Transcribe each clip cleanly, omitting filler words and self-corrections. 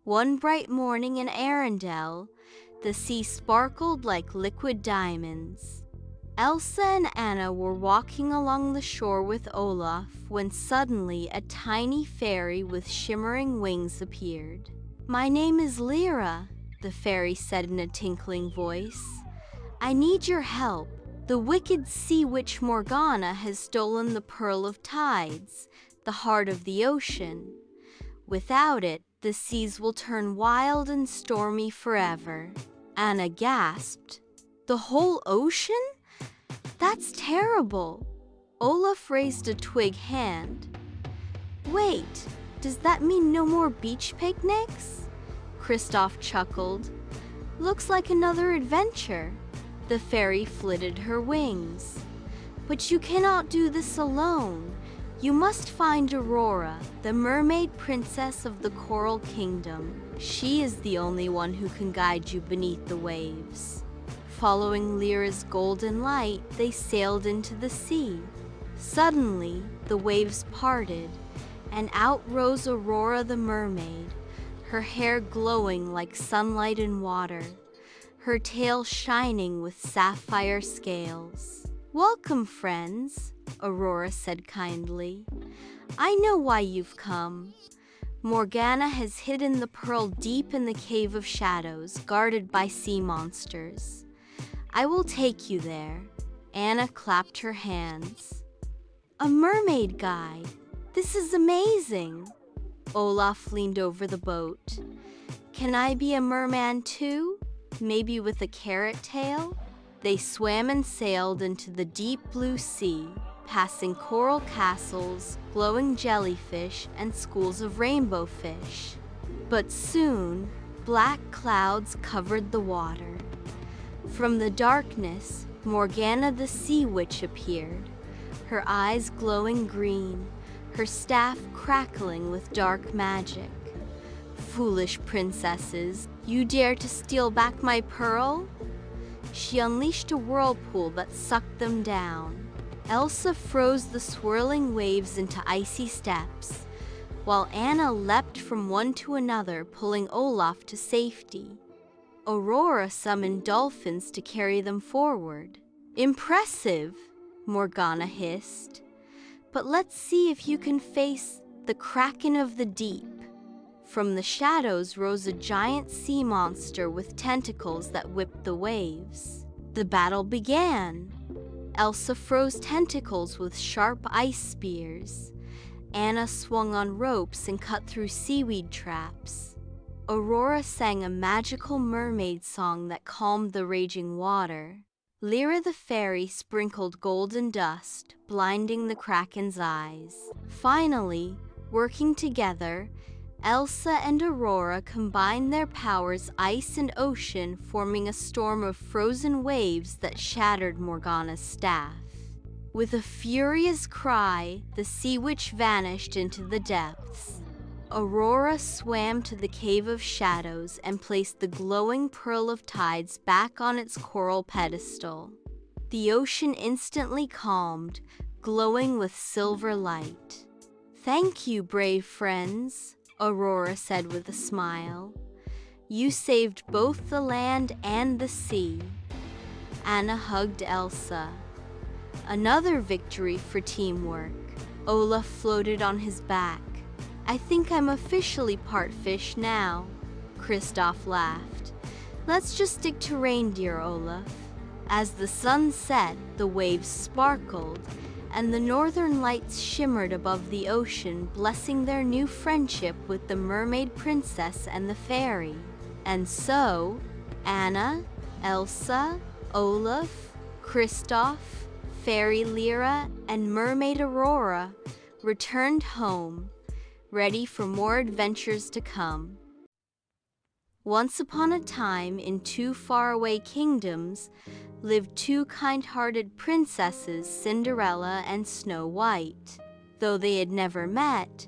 One bright morning in Arendelle, the sea sparkled like liquid diamonds. Elsa and Anna were walking along the shore with Olaf when suddenly a tiny fairy with shimmering wings appeared. "My name is Elara," the fairy said in a tinkling voice. "I need your help. The wicked sea witch Morgana has stolen the Pearl of Tides, the heart of the ocean. Without it, the seas will turn wild and stormy forever." Anna gasped. "The whole ocean? That's terrible." Olaf raised a twig hand. "Wait, does that mean no more beach picnics?" Kristoff chuckled. "Looks like another adventure." The fairy flitted her wings. "But you cannot do this alone. You must find Aurora, the mermaid princess of the Coral Kingdom. She is the only one who can guide you beneath the waves." Following Lyra's golden light, they sailed into the sea. Suddenly, the waves parted, and out rose Aurora the mermaid, her hair glowing like sunlight in water, her tail shining with sapphire scales. "Welcome, friends," Aurora said kindly. "I know why you've come. Morgana has hidden the pearl deep in the Cave of Shadows, guarded by sea monsters. I will take you there." Anna clapped her hands. "A mermaid guide! This is amazing!" Olaf leaned over the boat. "Can I be a merman too? Maybe with a carrot tail?" They swam and sailed into the deep blue sea, passing coral castles, glowing jellyfish, and schools of rainbow fish. But soon, black clouds covered the water. From the darkness, Morgana the Sea Witch appeared, her eyes glowing green, her staff crackling with dark magic. "Foolish princesses, you dare to steal back my pearl?" She unleashed a whirlpool that sucked them down. Elsa froze the swirling waves into icy steps, while Anna leapt from one to another, pulling Olaf to safety. Aurora summoned dolphins to carry them forward. "Impressive," Morgana hissed. "But let's see if you can face the Kraken of the deep." From the shadows rose a giant sea monster with tentacles that whipped the waves. The battle began. Elsa froze tentacles with sharp ice spears. Anna swung on ropes and cut through seaweed traps. Aurora sang a magical mermaid song that calmed the raging water. Lyra the fairy sprinkled golden dust, blinding the Kraken's eyes. Finally, working together, Elsa and Aurora combined their powers, ice and ocean, forming a storm of frozen waves that shattered Morgana's staff. With a furious cry, the Sea Witch vanished into the depths. Aurora swam to the Cave of Shadows and placed the glowing Pearl of Tides back on its coral pedestal. The ocean instantly calmed, glowing with silver light. "Thank you, brave friends," Aurora said with a smile. "You saved both the land and the sea." Anna hugged Elsa. Another victory for teamwork. Olaf floated on his back. "I think I'm officially part fish now." Kristoff laughed. "Let's just stick to reindeer, Olaf." As the sun set, the waves sparkled, and the northern lights shimmered above the ocean, blessing their new friendship with the mermaid princess and the fairy. And so, Anna, Elsa, Olaf, Kristoff, Fairy Lyra, and Mermaid Aurora returned home, ready for more adventures to come. Once upon a time, in two faraway kingdoms, lived two kind-hearted princesses, Cinderella and Snow White. Though they had never met,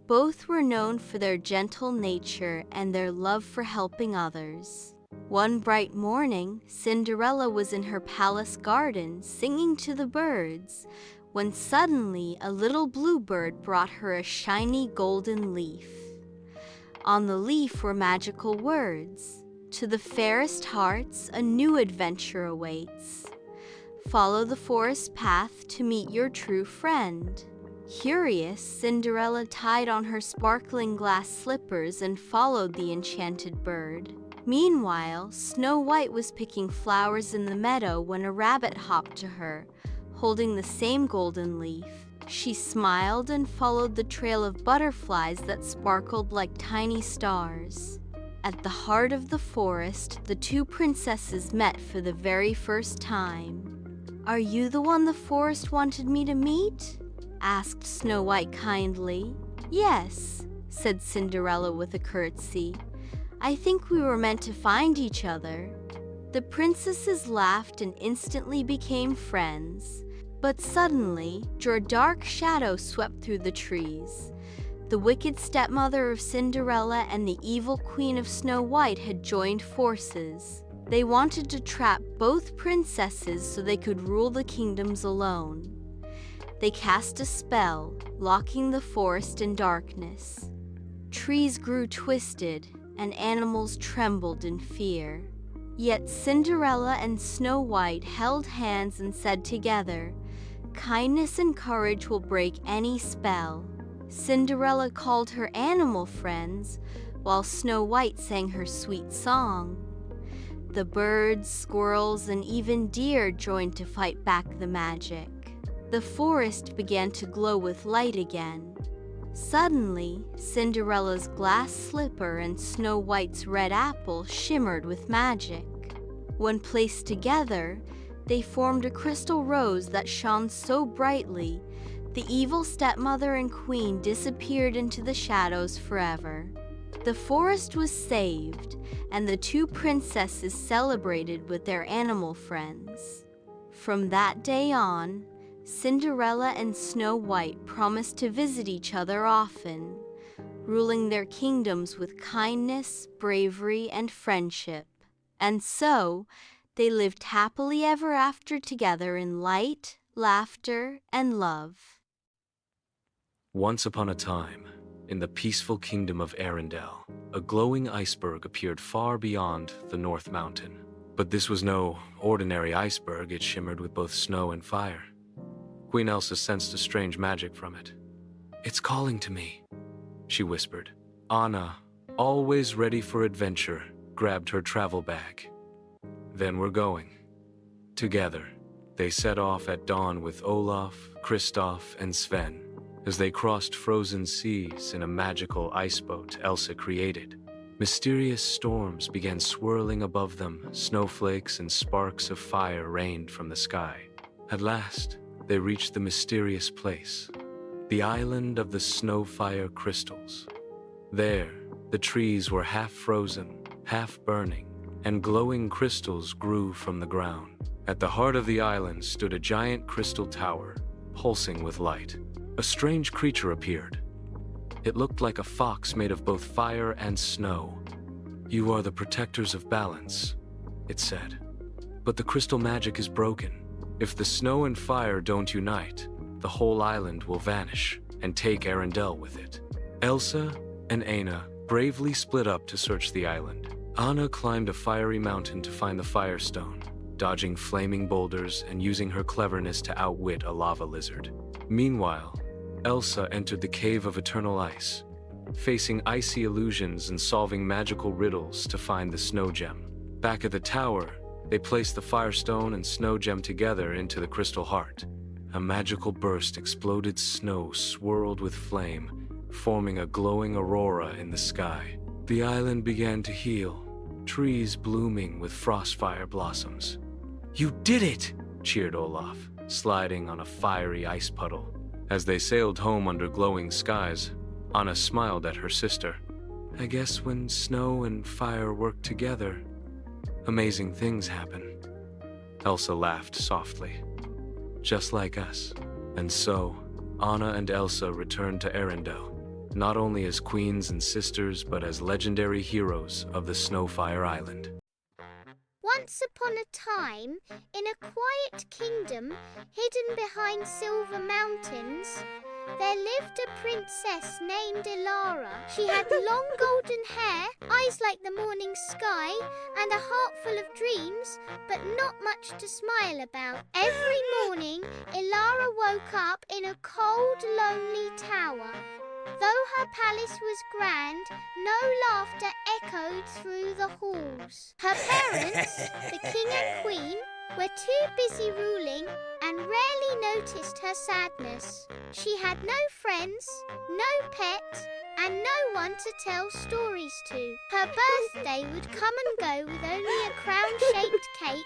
both were known for their gentle nature and their love for helping others. One bright morning, Cinderella was in her palace garden singing to the birds, when suddenly a little bluebird brought her a shiny golden leaf. On the leaf were magical words. To the fairest hearts, a new adventure awaits. Follow the forest path to meet your true friend. Curious, Cinderella tied on her sparkling glass slippers and followed the enchanted bird. Meanwhile, Snow White was picking flowers in the meadow when a rabbit hopped to her, holding the same golden leaf. She smiled and followed the trail of butterflies that sparkled like tiny stars. At the heart of the forest, the two princesses met for the very first time. "Are you the one the forest wanted me to meet?" asked Snow White kindly. "Yes," said Cinderella with a curtsy. "I think we were meant to find each other." The princesses laughed and instantly became friends. But suddenly, a dark shadow swept through the trees. The wicked stepmother of Cinderella and the evil queen of Snow White had joined forces. They wanted to trap both princesses so they could rule the kingdoms alone. They cast a spell, locking the forest in darkness. Trees grew twisted, and animals trembled in fear. Yet Cinderella and Snow White held hands and said together, "Kindness and courage will break any spell." Cinderella called her animal friends, while Snow White sang her sweet song. The birds, squirrels, and even deer joined to fight back the magic. The forest began to glow with light again. Suddenly, Cinderella's glass slipper and Snow White's red apple shimmered with magic. When placed together, they formed a crystal rose that shone so brightly, the evil stepmother and queen disappeared into the shadows forever. The forest was saved, and the two princesses celebrated with their animal friends. From that day on, Cinderella and Snow White promised to visit each other often, ruling their kingdoms with kindness, bravery, and friendship. And so, they lived happily ever after together in light, laughter, and love. Once upon a time, in the peaceful kingdom of Arendelle, a glowing iceberg appeared far beyond the North Mountain. But this was no ordinary iceberg, it shimmered with both snow and fire. Queen Elsa sensed a strange magic from it. "It's calling to me," she whispered. Ana, always ready for adventure, grabbed her travel bag. "Then we're going." Together, they set off at dawn with Olaf, Kristoff, and Sven. As they crossed frozen seas in a magical iceboat Elsa created, mysterious storms began swirling above them, snowflakes and sparks of fire rained from the sky. At last, they reached the mysterious place, the island of the snowfire crystals. There, the trees were half frozen, half burning, and glowing crystals grew from the ground. At the heart of the island stood a giant crystal tower, pulsing with light. A strange creature appeared. It looked like a fox made of both fire and snow. "You are the protectors of balance," it said. "But the crystal magic is broken. If the snow and fire don't unite, the whole island will vanish and take Arendelle with it." Elsa and Ana bravely split up to search the island. Ana climbed a fiery mountain to find the Firestone, dodging flaming boulders and using her cleverness to outwit a lava lizard. Meanwhile, Elsa entered the Cave of Eternal Ice, facing icy illusions and solving magical riddles to find the snow gem. Back at the tower, they placed the Firestone and snow gem together into the crystal heart. A magical burst exploded snow swirled with flame, forming a glowing aurora in the sky. The island began to heal, trees blooming with frostfire blossoms. "You did it!" cheered Olaf, sliding on a fiery ice puddle. As they sailed home under glowing skies, Ana smiled at her sister. "I guess when snow and fire work together, amazing things happen." Elsa laughed softly. "Just like us." And so, Ana and Elsa returned to Arendelle, not only as queens and sisters, but as legendary heroes of the Snowfire Island. Once upon a time, in a quiet kingdom hidden behind silver mountains, there lived a princess named Elara. She had long golden hair, eyes like the morning sky, and a heart full of dreams, but not much to smile about. Every morning, Elara woke up in a cold, lonely tower. Though her palace was grand, no laughter echoed through the halls. Her parents, the king and queen, were too busy ruling and rarely noticed her sadness. She had no friends, no pet, and no one to tell stories to. Her birthday would come and go with only a crown-shaped cake,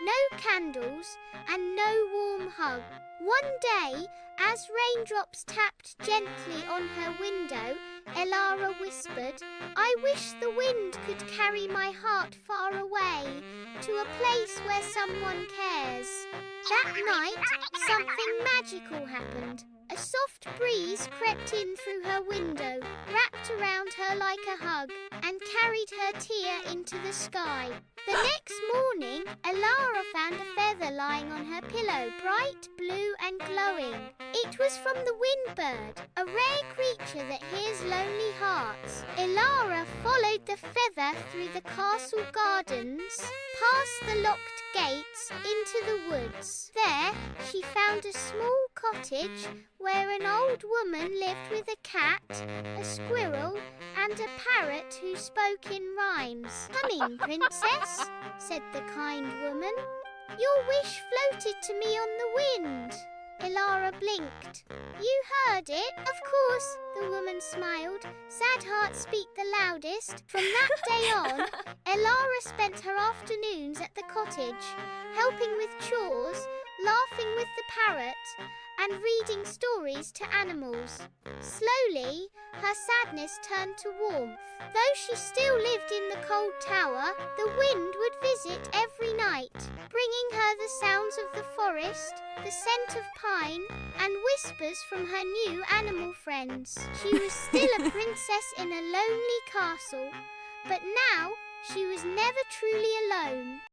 no candles, and no warm hug. One day, as raindrops tapped gently on her window, Elara whispered, "I wish the wind could carry my heart far away, to a place where someone cares." That night, something magical happened. A soft breeze crept in through her window, wrapped around her like a hug, and carried her tear into the sky. The next morning, Elara found a feather lying on her pillow, bright blue and glowing. It was from the windbird, a rare creature that hears lonely hearts. Elara followed the feather through the castle gardens, past the locked gates, into the woods. There, she found a small cottage where an old woman lived with a cat, a squirrel, and a parrot who spoke in rhymes. "Coming, princess," said the kind woman. "Your wish floated to me on the wind." Elara blinked. "You heard it?" "Of course," the woman smiled. "Sad hearts speak the loudest." From that day on, Elara spent her afternoons at the cottage, helping with chores, laughing with the parrot, and reading stories to animals. Slowly, her sadness turned to warmth. Though she still lived in the cold tower, the wind would visit every night, bringing her the sounds of the forest, the scent of pine, and whispers from her new animal friends. She was still a princess in a lonely castle, but now she was never truly alone.